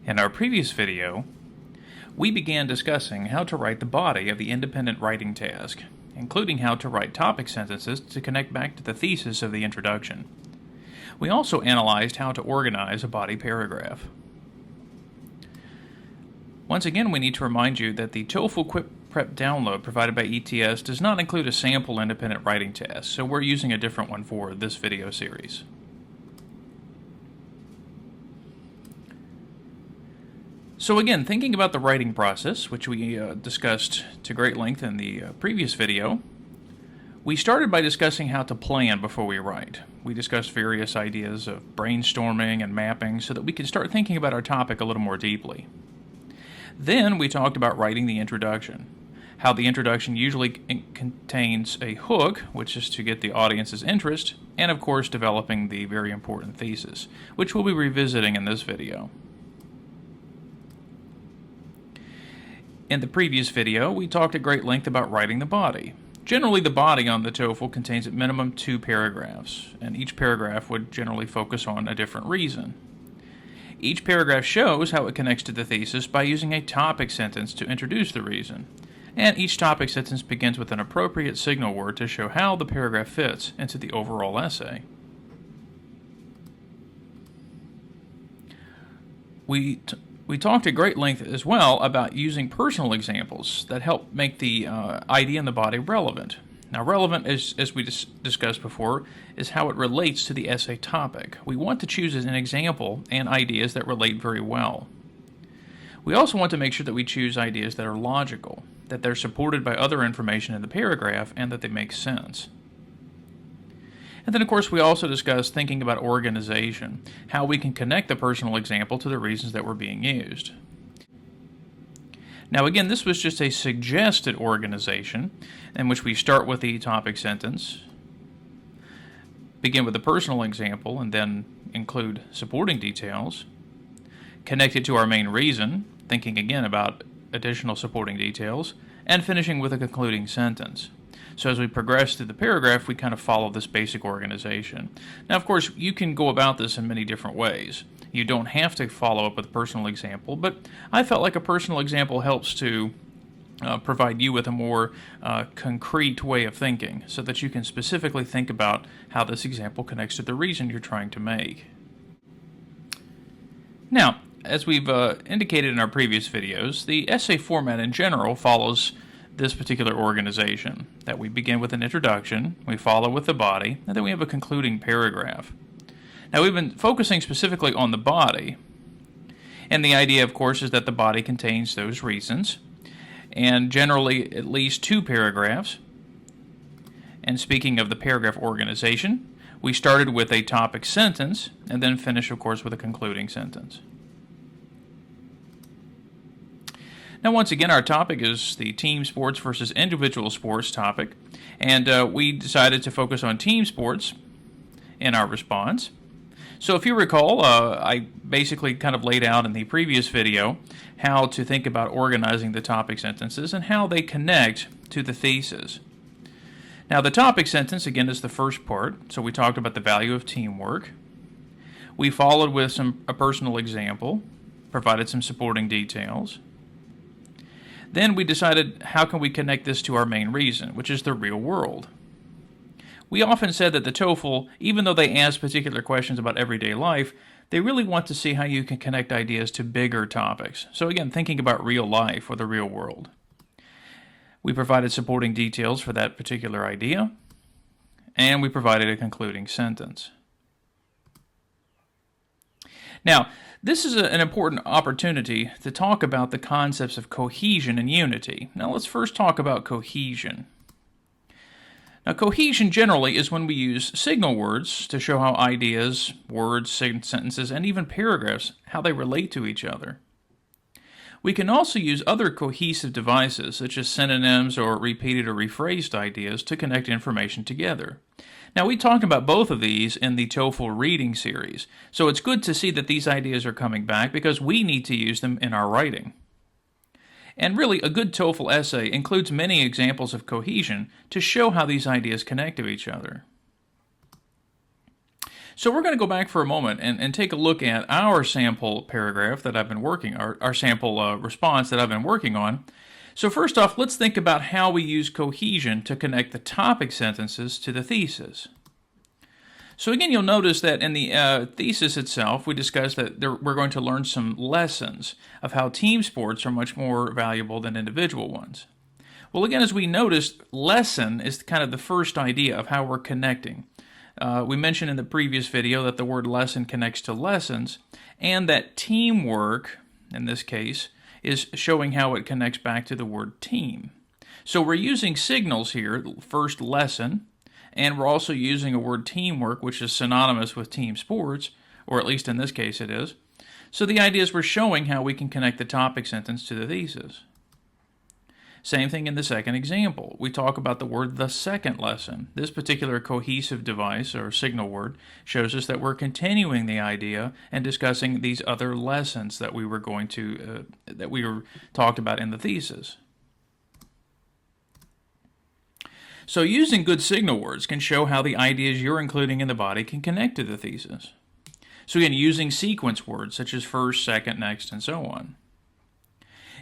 In our previous video, we began discussing how to write the body of the independent writing task, including how to write topic sentences to connect back to the thesis of the introduction. We also analyzed how to organize a body paragraph. Once again, we need to remind you that the TOEFL Quick Prep download provided by ETS does not include a sample independent writing task, so we're using a different one for this video series. So again, thinking about the writing process, which we discussed to great length in the previous video, we started by discussing how to plan before we write. We discussed various ideas of brainstorming and mapping so that we can start thinking about our topic a little more deeply. Then we talked about writing the introduction, how the introduction usually contains a hook, which is to get the audience's interest, and of course developing the very important thesis, which we'll be revisiting in this video. In the previous video, we talked at great length about writing the body. Generally, the body on the TOEFL contains at minimum 2 paragraphs, and each paragraph would generally focus on a different reason. Each paragraph shows how it connects to the thesis by using a topic sentence to introduce the reason, and each topic sentence begins with an appropriate signal word to show how the paragraph fits into the overall essay. We talked at great length as well about using personal examples that help make the idea in the body relevant. Now, relevant, as we discussed before, is how it relates to the essay topic. We want to choose as an example and ideas that relate very well. We also want to make sure that we choose ideas that are logical, that they're supported by other information in the paragraph, and that they make sense. And then, of course, we also discussed thinking about organization, how we can connect the personal example to the reasons that were being used. Now, again, this was just a suggested organization in which we start with the topic sentence, begin with the personal example, and then include supporting details, connect it to our main reason, thinking again about additional supporting details, and finishing with a concluding sentence. So as we progress through the paragraph, we kind of follow this basic organization. Now, of course, you can go about this in many different ways. You don't have to follow up with a personal example, but I felt like a personal example helps to provide you with a more concrete way of thinking so that you can specifically think about how this example connects to the reason you're trying to make. Now, as we've indicated in our previous videos, the essay format in general follows this particular organization, that we begin with an introduction, we follow with the body, and then we have a concluding paragraph. Now, we've been focusing specifically on the body, and the idea, of course, is that the body contains those reasons, and generally at least 2 paragraphs. And speaking of the paragraph organization, we started with a topic sentence, and then finish, of course, with a concluding sentence. Now, once again, our topic is the team sports versus individual sports topic, and we decided to focus on team sports in our response. So if you recall, I basically kind of laid out in the previous video how to think about organizing the topic sentences and how they connect to the thesis. Now, the topic sentence, again, is the first part, so we talked about the value of teamwork. We followed with a personal example, provided some supporting details. Then we decided, how can we connect this to our main reason, which is the real world? We often said that the TOEFL, even though they ask particular questions about everyday life, they really want to see how you can connect ideas to bigger topics. So again, thinking about real life or the real world. We provided supporting details for that particular idea, and we provided a concluding sentence. Now, this is an important opportunity to talk about the concepts of cohesion and unity. Now, let's first talk about cohesion. Now, cohesion generally is when we use signal words to show how ideas, words, sentences, and even paragraphs, how they relate to each other. We can also use other cohesive devices, such as synonyms or repeated or rephrased ideas, to connect information together. Now, we talked about both of these in the TOEFL reading series, so it's good to see that these ideas are coming back because we need to use them in our writing. And really, a good TOEFL essay includes many examples of cohesion to show how these ideas connect to each other. So we're going to go back for a moment and take a look at our sample paragraph that I've been working, our sample response that I've been working on. So first off, let's think about how we use cohesion to connect the topic sentences to the thesis. So again, you'll notice that in the thesis itself, we discussed that we're going to learn some lessons of how team sports are much more valuable than individual ones. Well, again, as we noticed, lesson is kind of the first idea of how we're connecting. We mentioned in the previous video that the word lesson connects to lessons, and that teamwork, in this case, is showing how it connects back to the word team. So we're using signals here, first lesson, and we're also using a word teamwork, which is synonymous with team sports, or at least in this case it is. So the idea is we're showing how we can connect the topic sentence to the thesis. Same thing in the second example. We talk about the word the second lesson. This particular cohesive device or signal word shows us that we're continuing the idea and discussing these other lessons that we were going to talked about in the thesis. So using good signal words can show how the ideas you're including in the body can connect to the thesis. So again, using sequence words such as first, second, next, and so on.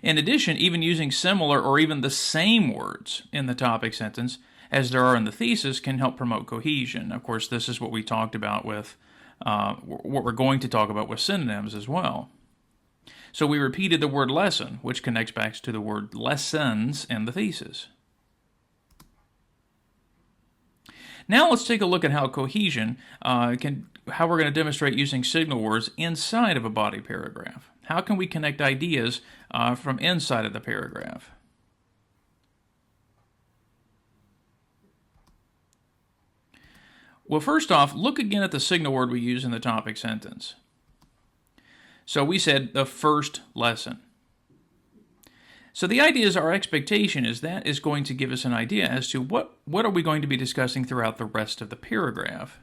In addition, even using similar or even the same words in the topic sentence as there are in the thesis can help promote cohesion. Of course, this is what we talked about with, what we're going to talk about with synonyms as well. So we repeated the word lesson, which connects back to the word lessons in the thesis. Now let's take a look at how cohesion how we're going to demonstrate using signal words inside of a body paragraph. How can we connect ideas from inside of the paragraph? Well, first off, look again at the signal word we use in the topic sentence. So we said the first lesson. So the idea is our expectation is that is going to give us an idea as to what are we going to be discussing throughout the rest of the paragraph.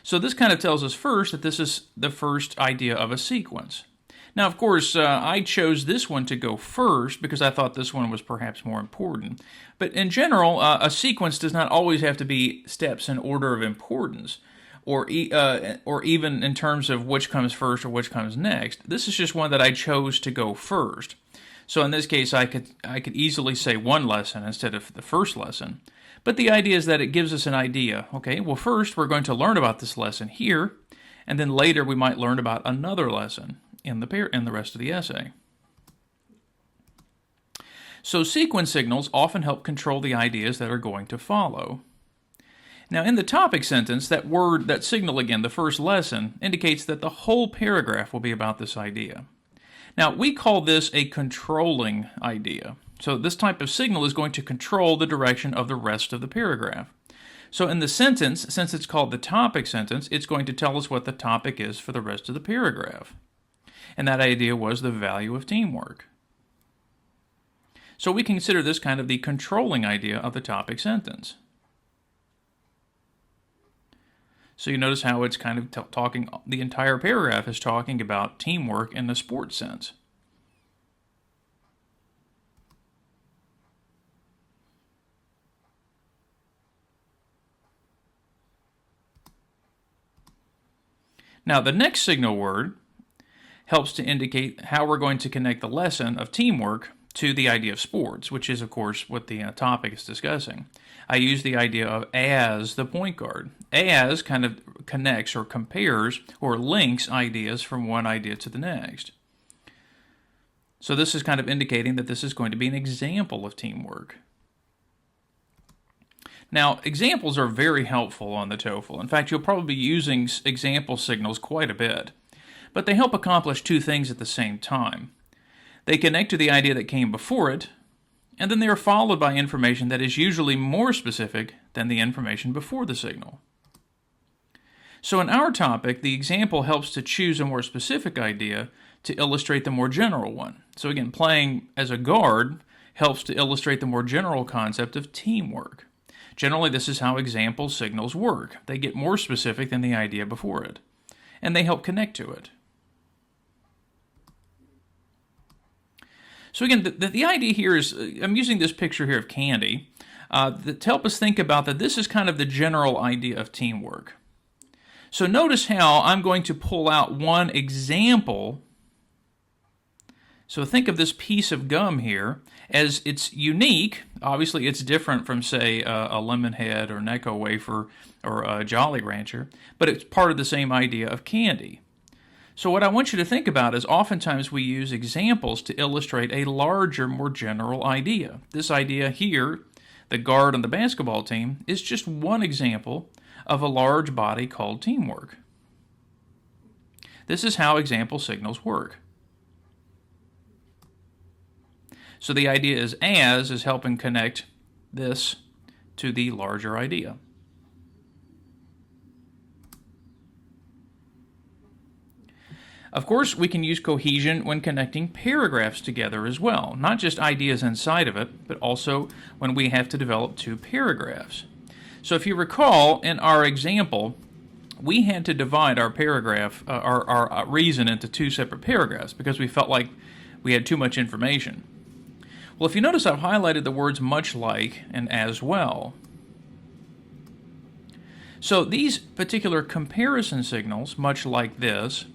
So this kind of tells us first that this is the first idea of a sequence. Now, of course, I chose this one to go first because I thought this one was perhaps more important. But in general, a sequence does not always have to be steps in order of importance, or even in terms of which comes first or which comes next. This is just one that I chose to go first. So in this case, I could easily say one lesson instead of the first lesson. But the idea is that it gives us an idea. Okay, well, first we're going to learn about this lesson here, and then later we might learn about another lesson in the rest of the essay. So sequence signals often help control the ideas that are going to follow. Now in the topic sentence, that signal again, the first lesson, indicates that the whole paragraph will be about this idea. Now we call this a controlling idea. So this type of signal is going to control the direction of the rest of the paragraph. So in the sentence, since it's called the topic sentence, it's going to tell us what the topic is for the rest of the paragraph. And that idea was the value of teamwork. So we consider this kind of the controlling idea of the topic sentence. So you notice how it's kind of talking, the entire paragraph is talking about teamwork in the sports sense. Now the next signal word helps to indicate how we're going to connect the lesson of teamwork to the idea of sports, which is, of course, what the topic is discussing. I use the idea of as the point guard. As kind of connects or compares or links ideas from one idea to the next. So this is kind of indicating that this is going to be an example of teamwork. Now, examples are very helpful on the TOEFL. In fact, you'll probably be using example signals quite a bit. But they help accomplish two things at the same time. They connect to the idea that came before it, and then they are followed by information that is usually more specific than the information before the signal. So in our topic, the example helps to choose a more specific idea to illustrate the more general one. So again, playing as a guard helps to illustrate the more general concept of teamwork. Generally, this is how example signals work. They get more specific than the idea before it, and they help connect to it. So again, the idea here is, I'm using this picture here of candy to help us think about that this is kind of the general idea of teamwork. So notice how I'm going to pull out one example. So think of this piece of gum here as it's unique. Obviously, it's different from, say, a Lemon Head or Necco wafer or a Jolly Rancher, but it's part of the same idea of candy. So what I want you to think about is oftentimes we use examples to illustrate a larger, more general idea. This idea here, the guard on the basketball team, is just one example of a large body called teamwork. This is how example signals work. So the idea is as is helping connect this to the larger idea. Of course, we can use cohesion when connecting paragraphs together as well, not just ideas inside of it, but also when we have to develop two paragraphs. So if you recall, in our example, we had to divide our paragraph, our reason into two separate paragraphs because we felt like we had too much information. Well, if you notice, I've highlighted the words much like and as well. So these particular comparison signals, much like this,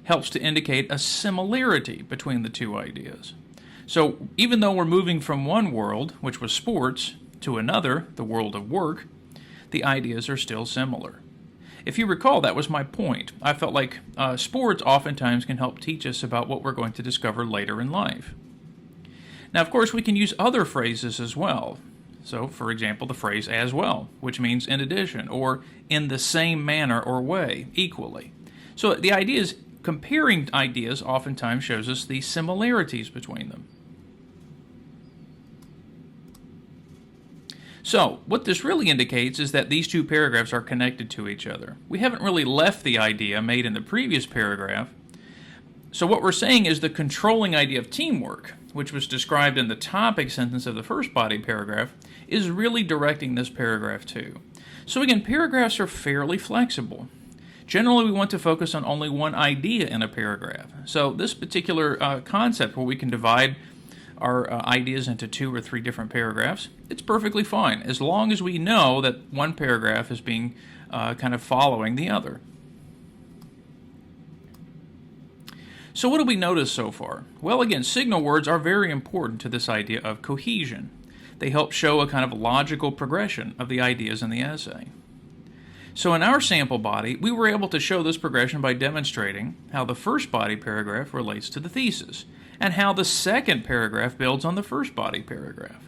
helps to indicate a similarity between the two ideas. So even though we're moving from one world, which was sports, to another, the world of work, the ideas are still similar. If you recall, that was my point. I felt like sports oftentimes can help teach us about what we're going to discover later in life. Now, of course, we can use other phrases as well. So, for example, the phrase as well, which means in addition, or in the same manner or way, equally. So the idea is comparing ideas oftentimes shows us the similarities between them. So, what this really indicates is that these two paragraphs are connected to each other. We haven't really left the idea made in the previous paragraph. So what we're saying is the controlling idea of teamwork, which was described in the topic sentence of the first body paragraph, is really directing this paragraph too. So again, paragraphs are fairly flexible. Generally, we want to focus on only one idea in a paragraph. So this particular concept where we can divide our ideas into 2 or 3 different paragraphs, it's perfectly fine, as long as we know that one paragraph is being kind of following the other. So what do we notice so far? Well, again, signal words are very important to this idea of cohesion. They help show a kind of logical progression of the ideas in the essay. So in our sample body, we were able to show this progression by demonstrating how the first body paragraph relates to the thesis, and how the second paragraph builds on the first body paragraph.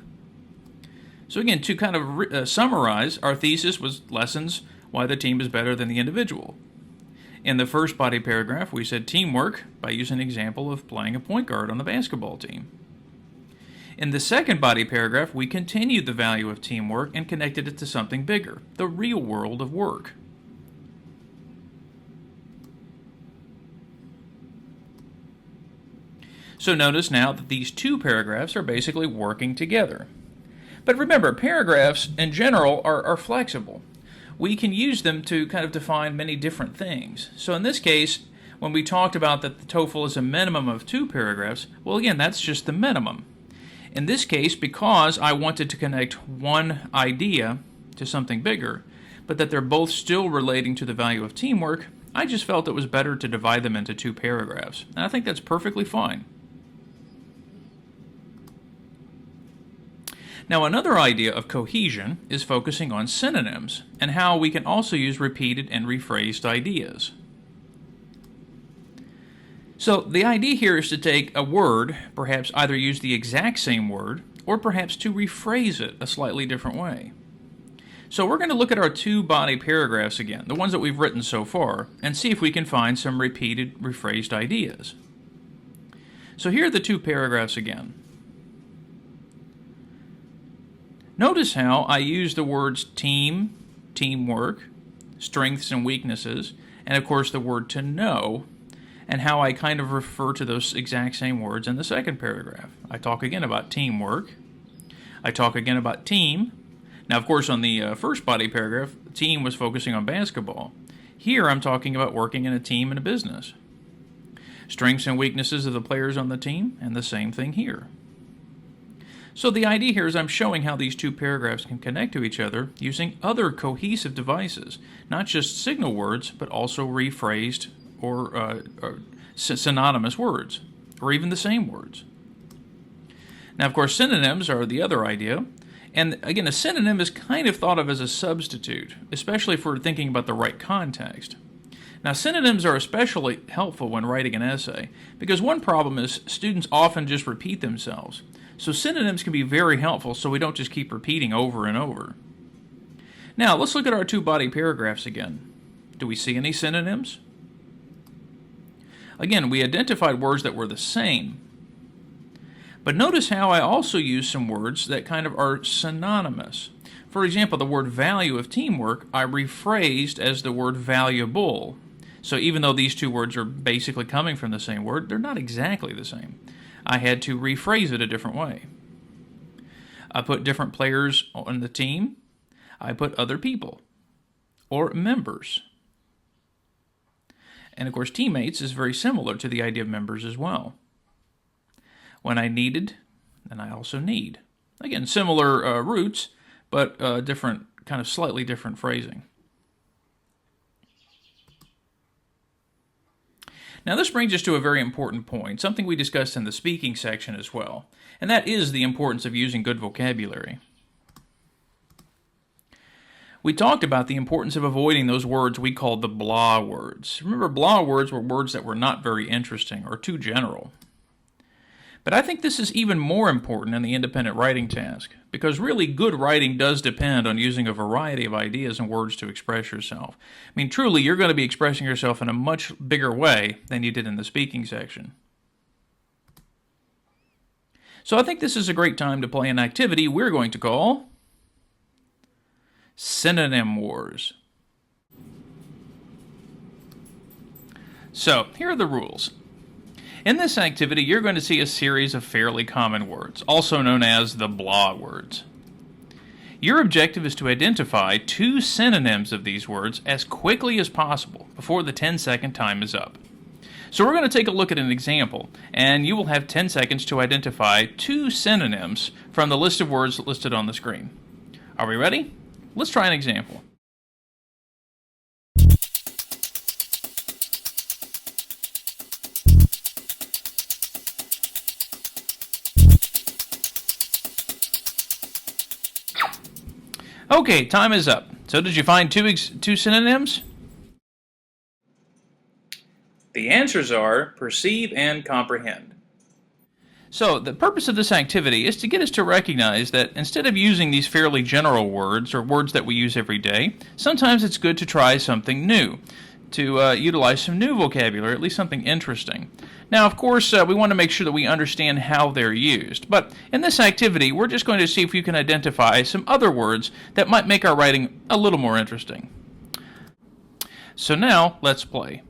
So again, to kind of summarize, our thesis was lessons why the team is better than the individual. In the first body paragraph, we said teamwork by using an example of playing a point guard on the basketball team. In the second body paragraph, we continued the value of teamwork and connected it to something bigger, the real world of work. So notice now that these two paragraphs are basically working together. But remember, paragraphs in general are flexible. We can use them to kind of define many different things. So in this case, when we talked about that the TOEFL is a minimum of 2 paragraphs, well again, that's just the minimum. In this case, because I wanted to connect one idea to something bigger, but that they're both still relating to the value of teamwork, I just felt it was better to divide them into 2 paragraphs. And I think that's perfectly fine. Now, another idea of cohesion is focusing on synonyms and how we can also use repeated and rephrased ideas. So the idea here is to take a word, perhaps either use the exact same word, or perhaps to rephrase it a slightly different way. So we're going to look at our 2 body paragraphs again, the ones that we've written so far, and see if we can find some repeated, rephrased ideas. So here are the 2 paragraphs again. Notice how I use the words team, teamwork, strengths and weaknesses, and of course the word to know, and how I kind of refer to those exact same words in the second paragraph. I talk again about teamwork. I talk again about team. Now, of course, on the first body paragraph, team was focusing on basketball. Here, I'm talking about working in a team in a business. Strengths and weaknesses of the players on the team, and the same thing here. So the idea here is I'm showing how these two paragraphs can connect to each other using other cohesive devices, not just signal words, but also rephrased or synonymous words, or even the same words. Now, of course, synonyms are the other idea. And again, a synonym is kind of thought of as a substitute, especially if we're thinking about the right context. Now, synonyms are especially helpful when writing an essay, because one problem is students often just repeat themselves. So synonyms can be very helpful so we don't just keep repeating over and over. Now, let's look at our two body paragraphs again. Do we see any synonyms? Again, we identified words that were the same. But notice how I also use some words that kind of are synonymous. For example, the word value of teamwork, I rephrased as the word valuable. So even though these two words are basically coming from the same word, they're not exactly the same. I had to rephrase it a different way. I put different players on the team. I put other people or members. And of course, teammates is very similar to the idea of members as well. When I needed, and I also need. Again, similar roots, but different, kind of slightly different phrasing. Now this brings us to a very important point, something we discussed in the speaking section as well, and that is the importance of using good vocabulary. We talked about the importance of avoiding those words we called the blah words. Remember, blah words were words that were not very interesting or too general. But I think this is even more important in the independent writing task, because really good writing does depend on using a variety of ideas and words to express yourself. I mean, truly, you're going to be expressing yourself in a much bigger way than you did in the speaking section. So I think this is a great time to play an activity we're going to call Synonym Wars. So, here are the rules. In this activity, you're going to see a series of fairly common words, also known as the blah words. Your objective is to identify two synonyms of these words as quickly as possible before the 10-second time is up. So we're going to take a look at an example, and you will have 10 seconds to identify two synonyms from the list of words listed on the screen. Are we ready? Let's try an example. Okay, time is up. So did you find two synonyms? The answers are perceive and comprehend. So the purpose of this activity is to get us to recognize that instead of using these fairly general words or words that we use every day, sometimes it's good to try something new, to utilize some new vocabulary, at least something interesting. Now, of course, we want to make sure that we understand how they're used. But in this activity, we're just going to see if you can identify some other words that might make our writing a little more interesting. So now, let's play.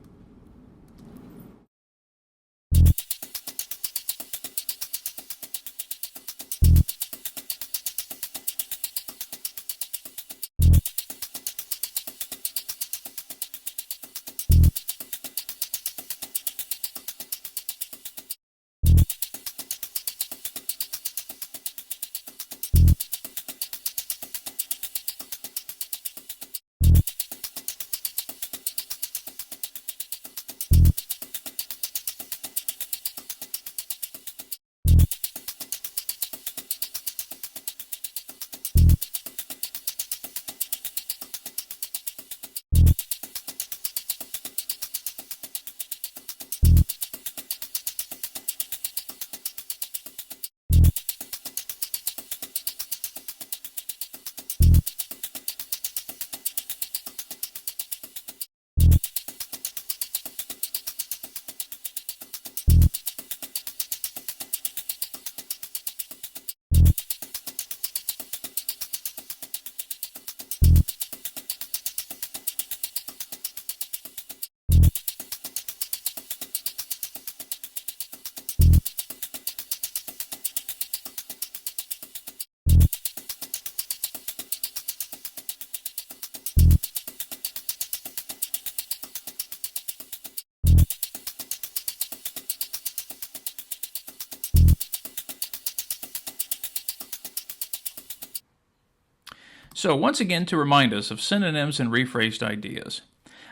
So once again, to remind us of synonyms and rephrased ideas.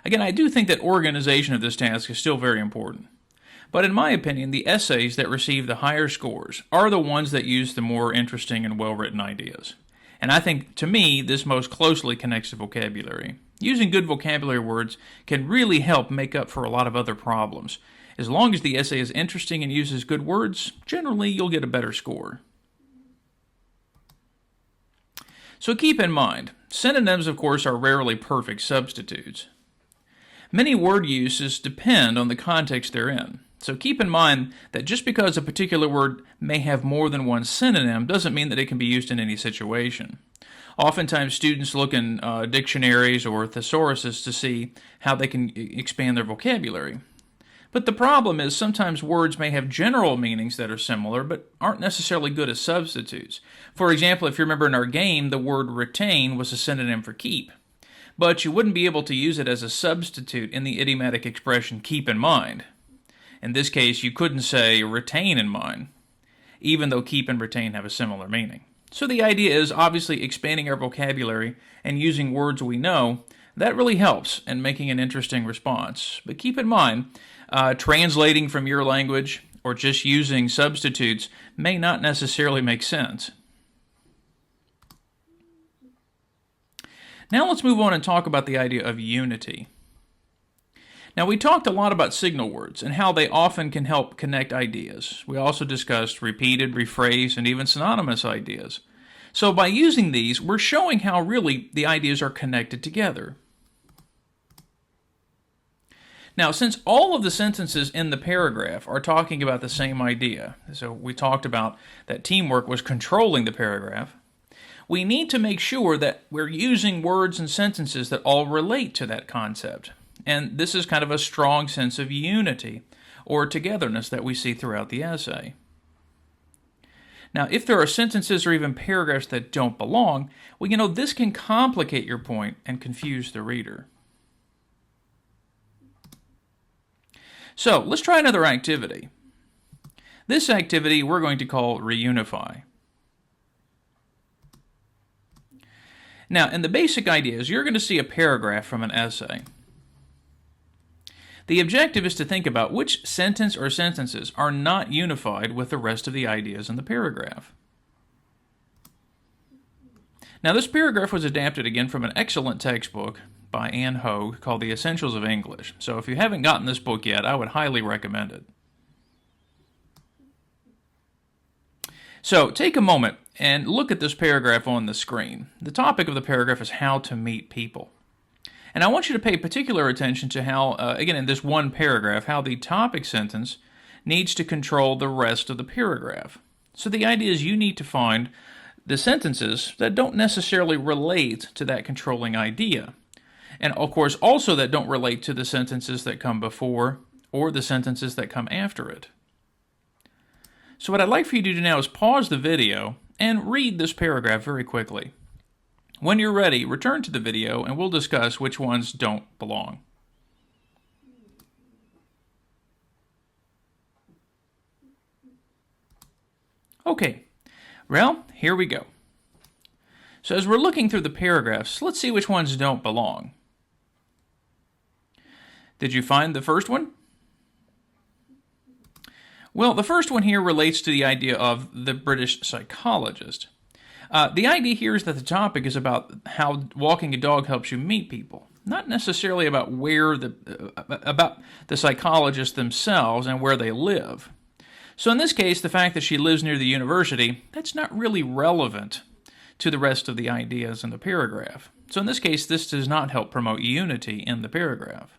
Again, I do think that organization of this task is still very important. But in my opinion, the essays that receive the higher scores are the ones that use the more interesting and well-written ideas. And I think, to me, this most closely connects to vocabulary. Using good vocabulary words can really help make up for a lot of other problems. As long as the essay is interesting and uses good words, generally you'll get a better score. So keep in mind, synonyms, of course, are rarely perfect substitutes. Many word uses depend on the context they're in. So keep in mind that just because a particular word may have more than one synonym doesn't mean that it can be used in any situation. Oftentimes students look in dictionaries or thesauruses to see how they can expand their vocabulary. But the problem is sometimes words may have general meanings that are similar but aren't necessarily good as substitutes. For example, if you remember in our game, the word retain was a synonym for keep. But you wouldn't be able to use it as a substitute in the idiomatic expression keep in mind. In this case, you couldn't say retain in mind, even though keep and retain have a similar meaning. So the idea is obviously expanding our vocabulary and using words we know. That really helps in making an interesting response. But keep in mind, translating from your language or just using substitutes may not necessarily make sense. Now let's move on and talk about the idea of unity. Now we talked a lot about signal words and how they often can help connect ideas. We also discussed repeated, rephrased, and even synonymous ideas. So by using these, we're showing how really the ideas are connected together. Now, since all of the sentences in the paragraph are talking about the same idea, so we talked about that teamwork was controlling the paragraph, we need to make sure that we're using words and sentences that all relate to that concept. And this is kind of a strong sense of unity or togetherness that we see throughout the essay. Now, if there are sentences or even paragraphs that don't belong, well, this can complicate your point and confuse the reader. So, let's try another activity. This activity we're going to call RE-UNIFY. Now, and the basic idea is you're going to see a paragraph from an essay. The objective is to think about which sentence or sentences are not unified with the rest of the ideas in the paragraph. Now, this paragraph was adapted again from an excellent textbook by Anne Hogue called The Essentials of English. So if you haven't gotten this book yet, I would highly recommend it. So take a moment and look at this paragraph on the screen. The topic of the paragraph is how to meet people. And I want you to pay particular attention to how, again, in this one paragraph, how the topic sentence needs to control the rest of the paragraph. So the idea is you need to find the sentences that don't necessarily relate to that controlling idea. And of course, also that don't relate to the sentences that come before or the sentences that come after it. So what I'd like for you to do now is pause the video and read this paragraph very quickly. When you're ready, return to the video and we'll discuss which ones don't belong. Okay, well, here we go. So as we're looking through the paragraphs, let's see which ones don't belong. Did you find the first one? Well, the first one here relates to the idea of the British psychologist. The idea here is that the topic is about how walking a dog helps you meet people, not necessarily about about the psychologists themselves and where they live. So in this case, the fact that she lives near the university, that's not really relevant to the rest of the ideas in the paragraph. So in this case, this does not help promote unity in the paragraph.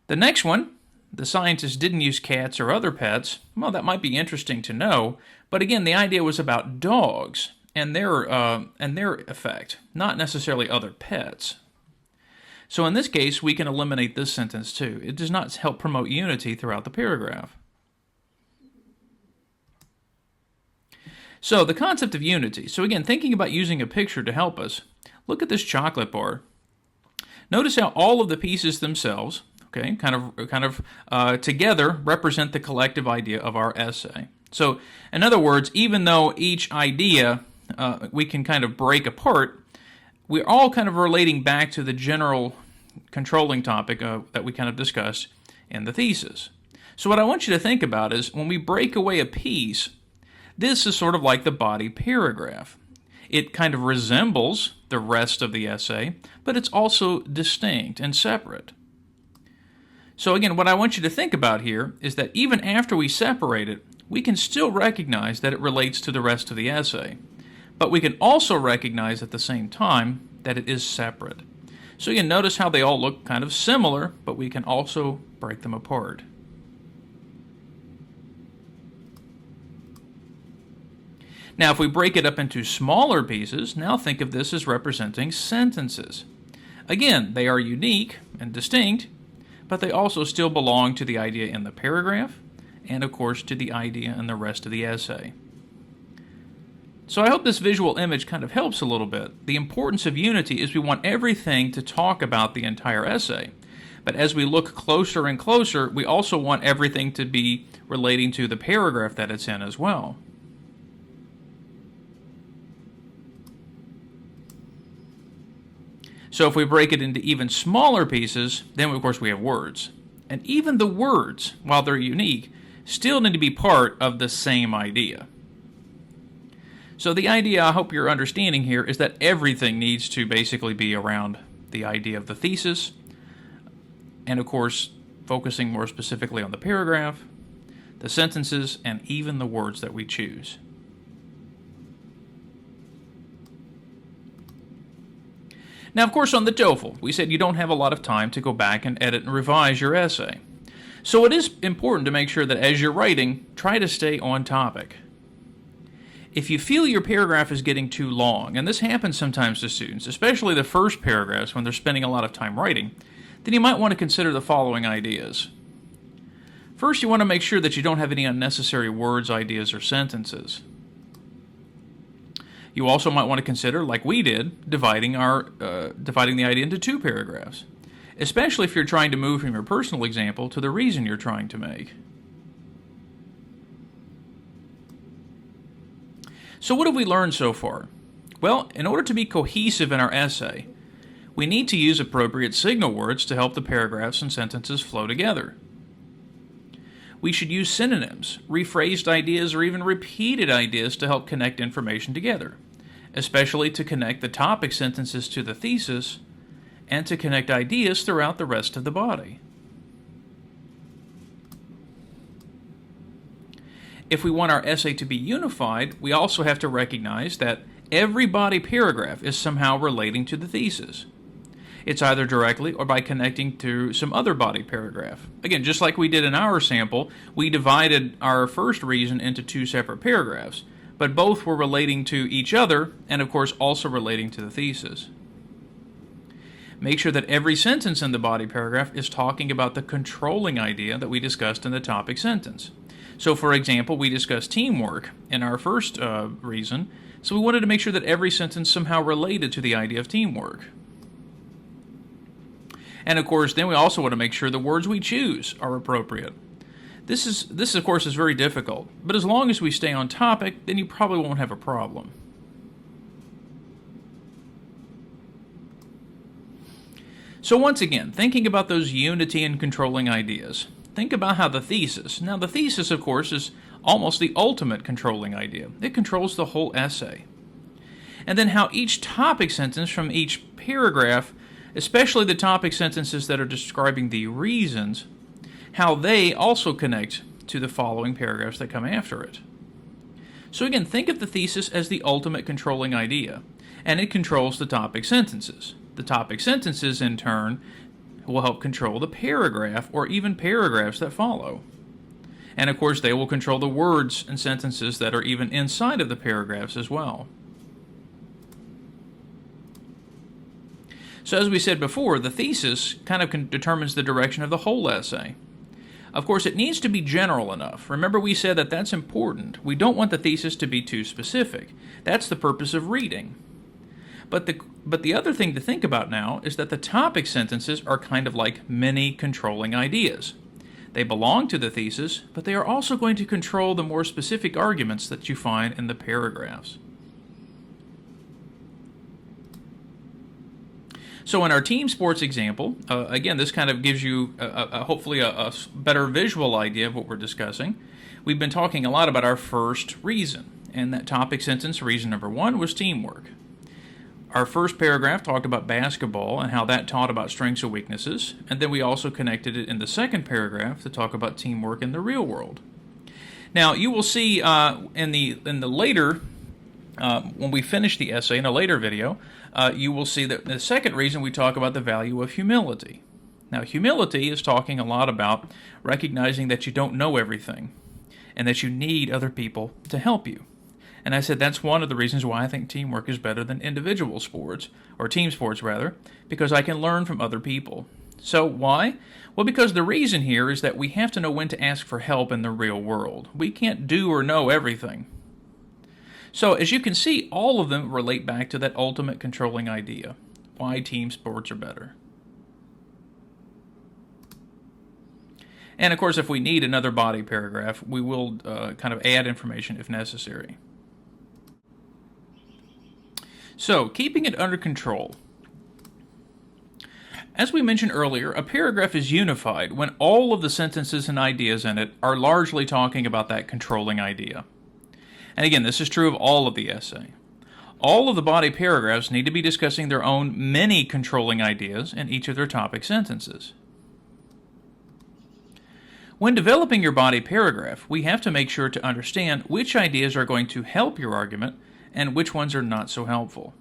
The next one, the scientist didn't use cats or other pets. Well, that might be interesting to know, but again, the idea was about dogs and their effect, not necessarily other pets. So in this case, we can eliminate this sentence too. It does not help promote unity throughout the paragraph. So the concept of unity. So again, thinking about using a picture to help us, look at this chocolate bar. Notice how all of the pieces themselves, okay, kind of together represent the collective idea of our essay. So, in other words, even though each idea we can kind of break apart, we're all kind of relating back to the general controlling topic that we kind of discussed in the thesis. So what I want you to think about is when we break away a piece, this is sort of like the body paragraph. It kind of resembles the rest of the essay, but it's also distinct and separate. So again, what I want you to think about here is that even after we separate it, we can still recognize that it relates to the rest of the essay. But we can also recognize at the same time that it is separate. So you can notice how they all look kind of similar, but we can also break them apart. Now, if we break it up into smaller pieces, now think of this as representing sentences. Again, they are unique and distinct, but they also still belong to the idea in the paragraph, and of course to the idea in the rest of the essay. So I hope this visual image kind of helps a little bit. The importance of unity is we want everything to talk about the entire essay. But as we look closer and closer, we also want everything to be relating to the paragraph that it's in as well. So if we break it into even smaller pieces, then of course we have words. And even the words, while they're unique, still need to be part of the same idea. So the idea I hope you're understanding here is that everything needs to basically be around the idea of the thesis, and of course focusing more specifically on the paragraph, the sentences, and even the words that we choose. Now, of course, on the TOEFL, we said you don't have a lot of time to go back and edit and revise your essay. So it is important to make sure that as you're writing, try to stay on topic. If you feel your paragraph is getting too long, and this happens sometimes to students, especially the first paragraphs when they're spending a lot of time writing, then you might want to consider the following ideas. First, you want to make sure that you don't have any unnecessary words, ideas, or sentences. You also might want to consider, like we did, dividing the idea into two paragraphs, especially if you're trying to move from your personal example to the reason you're trying to make. So what have we learned so far? Well, in order to be cohesive in our essay, we need to use appropriate signal words to help the paragraphs and sentences flow together. We should use synonyms, rephrased ideas, or even repeated ideas to help connect information together, especially to connect the topic sentences to the thesis and to connect ideas throughout the rest of the body. If we want our essay to be unified, we also have to recognize that every body paragraph is somehow relating to the thesis. It's either directly or by connecting to some other body paragraph. Again, just like we did in our sample, we divided our first reason into two separate paragraphs, but both were relating to each other and of course also relating to the thesis. Make sure that every sentence in the body paragraph is talking about the controlling idea that we discussed in the topic sentence. So for example, we discussed teamwork in our first reason, so we wanted to make sure that every sentence somehow related to the idea of teamwork. And of course, then we also want to make sure the words we choose are appropriate. This of course is very difficult, but as long as we stay on topic, then you probably won't have a problem. So once again, thinking about those unity and controlling ideas, think about how the thesis, now the thesis of course is almost the ultimate controlling idea. It controls the whole essay. And then how each topic sentence from each paragraph, especially the topic sentences that are describing the reasons, how they also connect to the following paragraphs that come after it. So again, think of the thesis as the ultimate controlling idea, and it controls the topic sentences. The topic sentences, in turn, will help control the paragraph or even paragraphs that follow. And of course, they will control the words and sentences that are even inside of the paragraphs as well. So as we said before, the thesis kind of determines the direction of the whole essay. Of course, it needs to be general enough. Remember, we said that that's important. We don't want the thesis to be too specific. That's the purpose of reading. But the other thing to think about now is that the topic sentences are kind of like mini controlling ideas. They belong to the thesis, but they are also going to control the more specific arguments that you find in the paragraphs. So in our team sports example, again, this kind of gives you hopefully a better visual idea of what we're discussing. We've been talking a lot about our first reason, and that topic sentence, reason number 1, was teamwork. Our first paragraph talked about basketball and how that taught about strengths and weaknesses, and then we also connected it in the second paragraph to talk about teamwork in the real world. Now, you will see in the later, when we finish the essay in a later video, you will see that in the second reason we talk about the value of humility. Now, humility is talking a lot about recognizing that you don't know everything and that you need other people to help you. And I said that's one of the reasons why I think teamwork is better than individual sports, or team sports rather, because I can learn from other people. So why? Well, because the reason here is that we have to know when to ask for help in the real world. We can't do or know everything. So as you can see, all of them relate back to that ultimate controlling idea, why team sports are better. And of course, if we need another body paragraph, we will kind of add information if necessary. So, keeping it under control. As we mentioned earlier, a paragraph is unified when all of the sentences and ideas in it are largely talking about that controlling idea. And again, this is true of all of the essay. All of the body paragraphs need to be discussing their own many controlling ideas in each of their topic sentences. When developing your body paragraph, we have to make sure to understand which ideas are going to help your argument and which ones are not so helpful.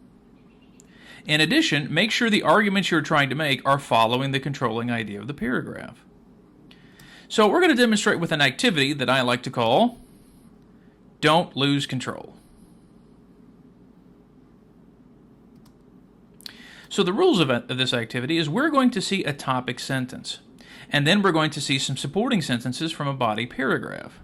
In addition, make sure the arguments you're trying to make are following the controlling idea of the paragraph. So we're going to demonstrate with an activity that I like to call Don't Lose Control. So the rules of this activity is we're going to see a topic sentence, and then we're going to see some supporting sentences from a body paragraph.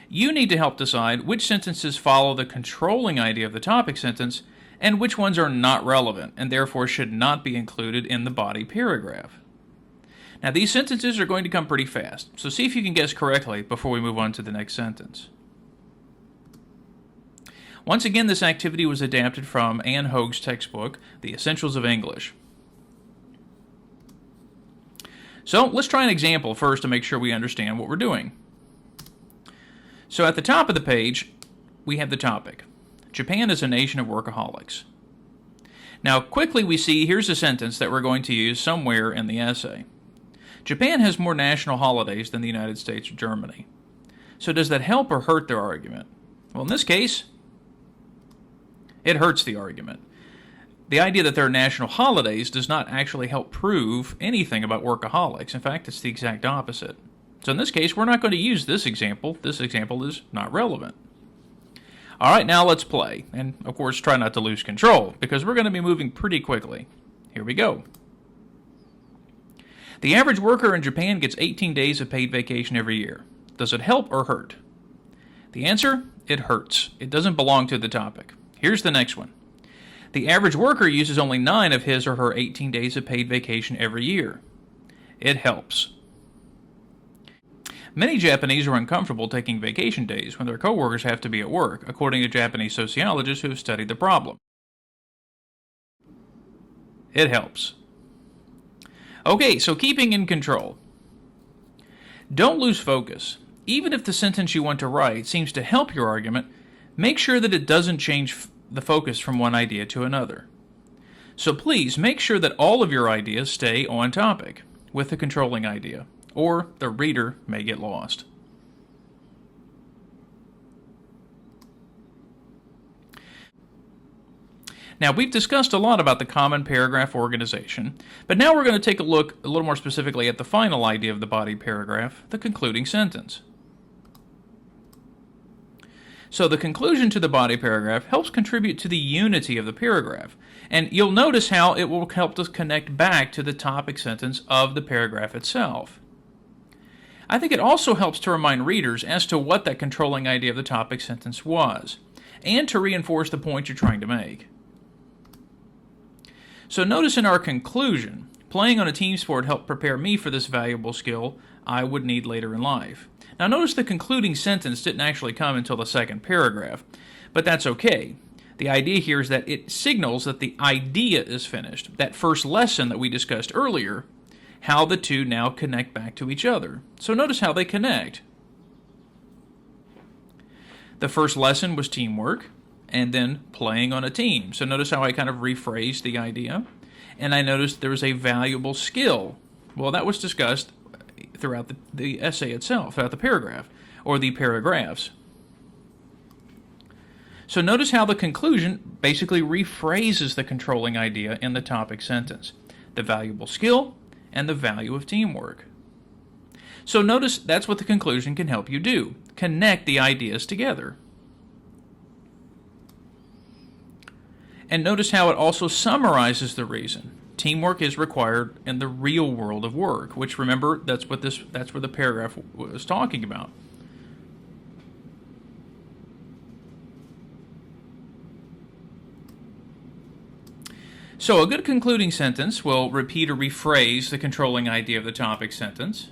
You need to help decide which sentences follow the controlling idea of the topic sentence and which ones are not relevant and therefore should not be included in the body paragraph. Now, these sentences are going to come pretty fast, so see if you can guess correctly before we move on to the next sentence. Once again, this activity was adapted from Anne Hogue's textbook, The Essentials of English. So let's try an example first to make sure we understand what we're doing. So at the top of the page, we have the topic. Japan is a nation of workaholics. Now quickly we see here's a sentence that we're going to use somewhere in the essay. Japan has more national holidays than the United States or Germany. So does that help or hurt their argument? Well, in this case, it hurts the argument. The idea that there are national holidays does not actually help prove anything about workaholics. In fact, it's the exact opposite. So in this case, we're not going to use this example. This example is not relevant. All right, now let's play. And of course, try not to lose control because we're going to be moving pretty quickly. Here we go. The average worker in Japan gets 18 days of paid vacation every year. Does it help or hurt? The answer, it hurts. It doesn't belong to the topic. Here's the next one. The average worker uses only 9 of his or her 18 days of paid vacation every year. It helps. Many Japanese are uncomfortable taking vacation days when their coworkers have to be at work, according to Japanese sociologists who have studied the problem. It helps. Okay, so keeping in control. Don't lose focus. Even if the sentence you want to write seems to help your argument, make sure that it doesn't change the focus from one idea to another. So please make sure that all of your ideas stay on topic with the controlling idea, or the reader may get lost. Now, we've discussed a lot about the common paragraph organization, but now we're going to take a look a little more specifically at the final idea of the body paragraph, the concluding sentence. So the conclusion to the body paragraph helps contribute to the unity of the paragraph, and you'll notice how it will help us connect back to the topic sentence of the paragraph itself. I think it also helps to remind readers as to what that controlling idea of the topic sentence was, and to reinforce the point you're trying to make. So notice in our conclusion, playing on a team sport helped prepare me for this valuable skill I would need later in life. Now notice the concluding sentence didn't actually come until the second paragraph, but that's okay. The idea here is that it signals that the idea is finished. That first lesson that we discussed earlier, how the two now connect back to each other. So notice how they connect. The first lesson was teamwork, and then playing on a team. So notice how I kind of rephrased the idea. And I noticed there was a valuable skill. Well, that was discussed throughout the essay itself, throughout the paragraph, or the paragraphs. So notice how the conclusion basically rephrases the controlling idea in the topic sentence. The valuable skill and the value of teamwork. So notice that's what the conclusion can help you do. Connect the ideas together. And notice how it also summarizes the reason. Teamwork is required in the real world of work, which, remember, that's what the paragraph was talking about. So a good concluding sentence will repeat or rephrase the controlling idea of the topic sentence.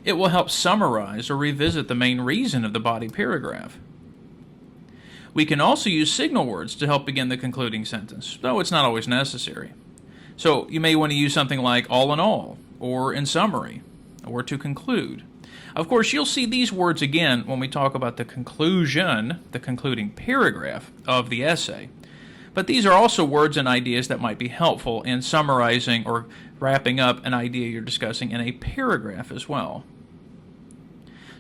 It will help summarize or revisit the main reason of the body paragraph. We can also use signal words to help begin the concluding sentence, though it's not always necessary. So you may want to use something like all in all, or in summary, or to conclude. Of course, you'll see these words again when we talk about the conclusion, the concluding paragraph of the essay. But these are also words and ideas that might be helpful in summarizing or wrapping up an idea you're discussing in a paragraph as well.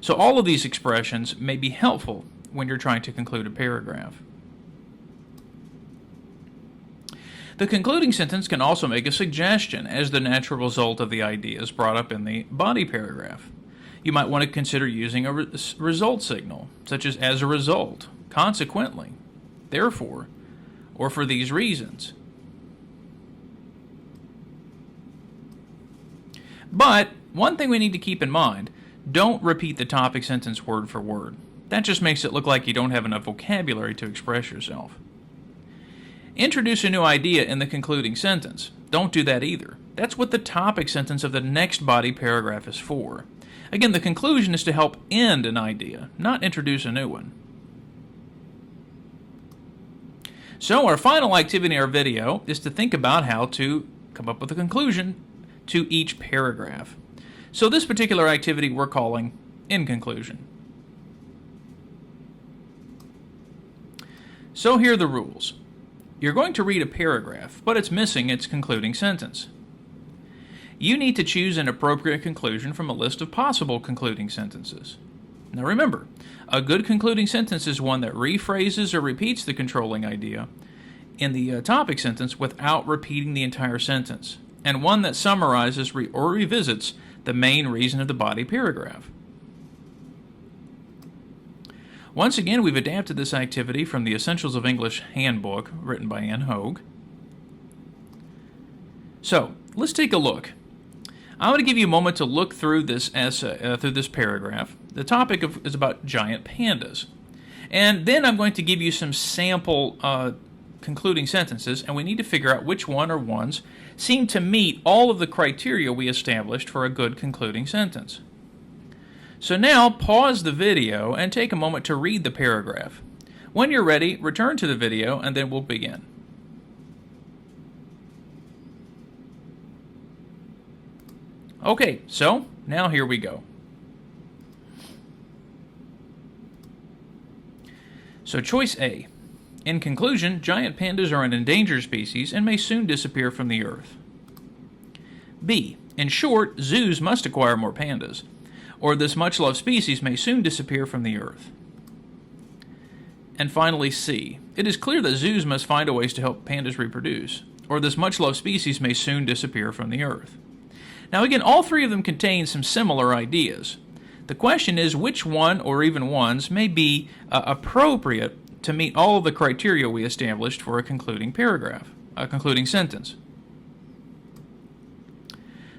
So all of these expressions may be helpful when you're trying to conclude a paragraph. The concluding sentence can also make a suggestion as the natural result of the ideas brought up in the body paragraph. You might want to consider using a result signal, such as a result, consequently, therefore, or for these reasons. But one thing we need to keep in mind, don't repeat the topic sentence word for word. That just makes it look like you don't have enough vocabulary to express yourself. Introduce a new idea in the concluding sentence. Don't do that either. That's what the topic sentence of the next body paragraph is for. Again, the conclusion is to help end an idea, not introduce a new one. So our final activity in our video is to think about how to come up with a conclusion to each paragraph. So this particular activity we're calling In Conclusion. So here are the rules. You're going to read a paragraph, but it's missing its concluding sentence. You need to choose an appropriate conclusion from a list of possible concluding sentences. Now remember, a good concluding sentence is one that rephrases or repeats the controlling idea in the topic sentence without repeating the entire sentence, and one that summarizes or revisits the main reason of the body paragraph. Once again, we've adapted this activity from the Essentials of English Handbook, written by Ann Hogue. So, let's take a look. I'm going to give you a moment to look through this essay, through this paragraph. The topic is about giant pandas. And then I'm going to give you some sample concluding sentences, and we need to figure out which one or ones seem to meet all of the criteria we established for a good concluding sentence. So now, pause the video and take a moment to read the paragraph. When you're ready, return to the video and then we'll begin. Okay, so now here we go. So choice A. In conclusion, giant pandas are an endangered species and may soon disappear from the earth. B. In short, zoos must acquire more pandas, or this much-loved species may soon disappear from the earth. And finally, C. It is clear that zoos must find a ways to help pandas reproduce, or this much-loved species may soon disappear from the earth. Now again, all three of them contain some similar ideas. The question is which one, or even ones, may be appropriate to meet all of the criteria we established for a concluding paragraph, a concluding sentence.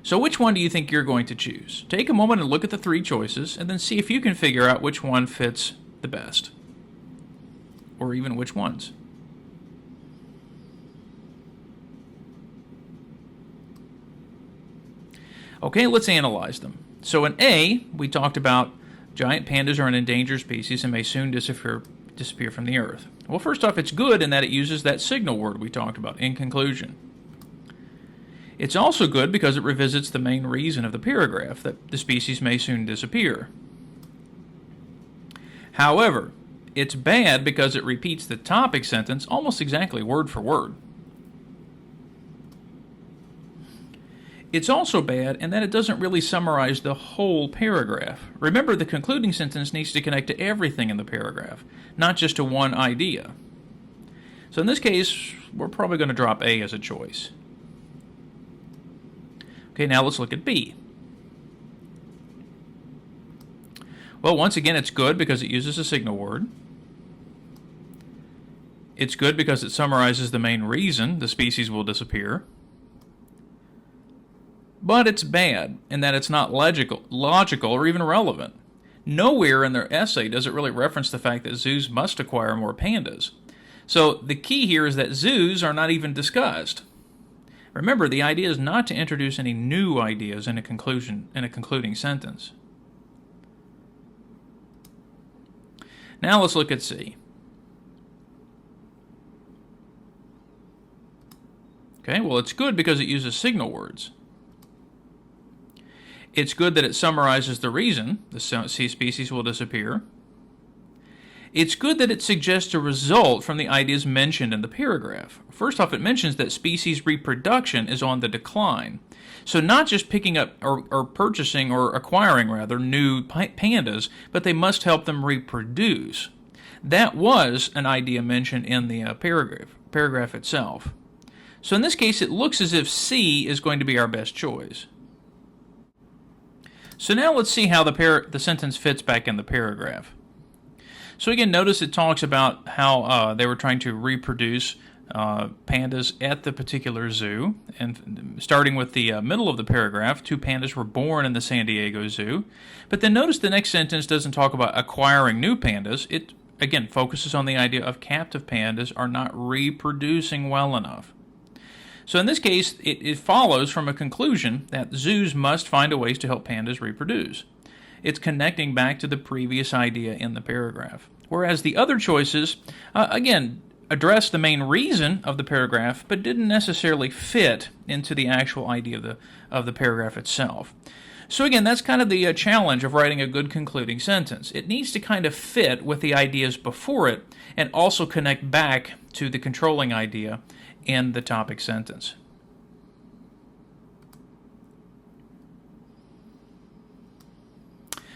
So which one do you think you're going to choose? Take a moment and look at the three choices, and then see if you can figure out which one fits the best, or even which ones. Okay, let's analyze them. So in A, we talked about giant pandas are an endangered species and may soon disappear disappear from the earth? Well, first off, it's good in that it uses that signal word we talked about, in conclusion. It's also good because it revisits the main reason of the paragraph, that the species may soon disappear. However, it's bad because it repeats the topic sentence almost exactly word for word. It's also bad in that it doesn't really summarize the whole paragraph. Remember, the concluding sentence needs to connect to everything in the paragraph, not just to one idea. So in this case, we're probably going to drop A as a choice. Okay, now let's look at B. Well, once again, it's good because it uses a signal word. It's good because it summarizes the main reason the species will disappear. But it's bad in that it's not logical or even relevant. Nowhere in their essay does it really reference the fact that zoos must acquire more pandas. So the key here is that zoos are not even discussed. Remember, the idea is not to introduce any new ideas in a concluding sentence. Now let's look at C. Okay, well, it's good because it uses signal words. It's good that it summarizes the reason the sea species will disappear. It's good that it suggests a result from the ideas mentioned in the paragraph. First off, it mentions that species reproduction is on the decline. So not just picking up or purchasing or acquiring, rather, new pandas, but they must help them reproduce. That was an idea mentioned in the paragraph itself. So in this case, it looks as if C is going to be our best choice. So now let's see how the sentence fits back in the paragraph. So again, notice it talks about how they were trying to reproduce pandas at the particular zoo. And starting with the middle of the paragraph, 2 pandas were born in the San Diego Zoo. But then notice the next sentence doesn't talk about acquiring new pandas. It, again, focuses on the idea of captive pandas are not reproducing well enough. So in this case, it follows from a conclusion that zoos must find a ways to help pandas reproduce. It's connecting back to the previous idea in the paragraph. Whereas the other choices, again, address the main reason of the paragraph, but didn't necessarily fit into the actual idea of the paragraph itself. So again, that's kind of the challenge of writing a good concluding sentence. It needs to kind of fit with the ideas before it and also connect back to the controlling idea in the topic sentence.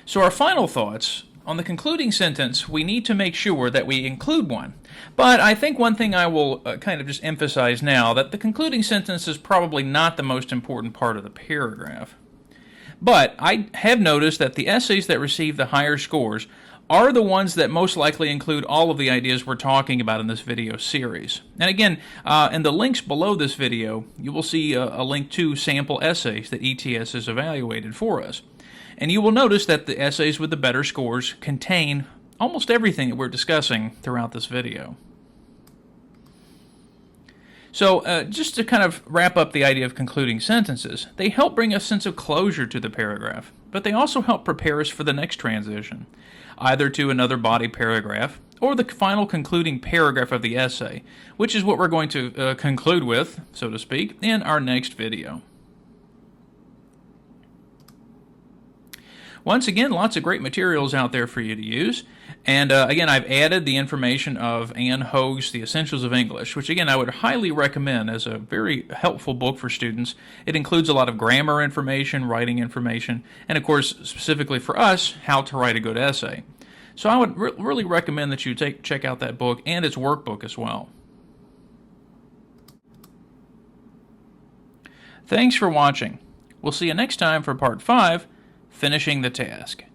So our final thoughts on the concluding sentence, we need to make sure that we include one. But I think one thing I will kind of just emphasize now, that the concluding sentence is probably not the most important part of the paragraph. But I have noticed that the essays that receive the higher scores are the ones that most likely include all of the ideas we're talking about in this video series. And again, in the links below this video, you will see a link to sample essays that ETS has evaluated for us. And you will notice that the essays with the better scores contain almost everything that we're discussing throughout this video. So just to kind of wrap up the idea of concluding sentences, they help bring a sense of closure to the paragraph, but they also help prepare us for the next transition, either to another body paragraph or the final concluding paragraph of the essay, which is what we're going to conclude with, so to speak, in our next video. Once again, lots of great materials out there for you to use. And again, I've added the information of Anne Hogue's The Essentials of English, which again, I would highly recommend as a very helpful book for students. It includes a lot of grammar information, writing information, and of course, specifically for us, how to write a good essay. So I would really recommend that you check out that book and its workbook as well. Thanks for watching. We'll see you next time for Part 5, Finishing the Task.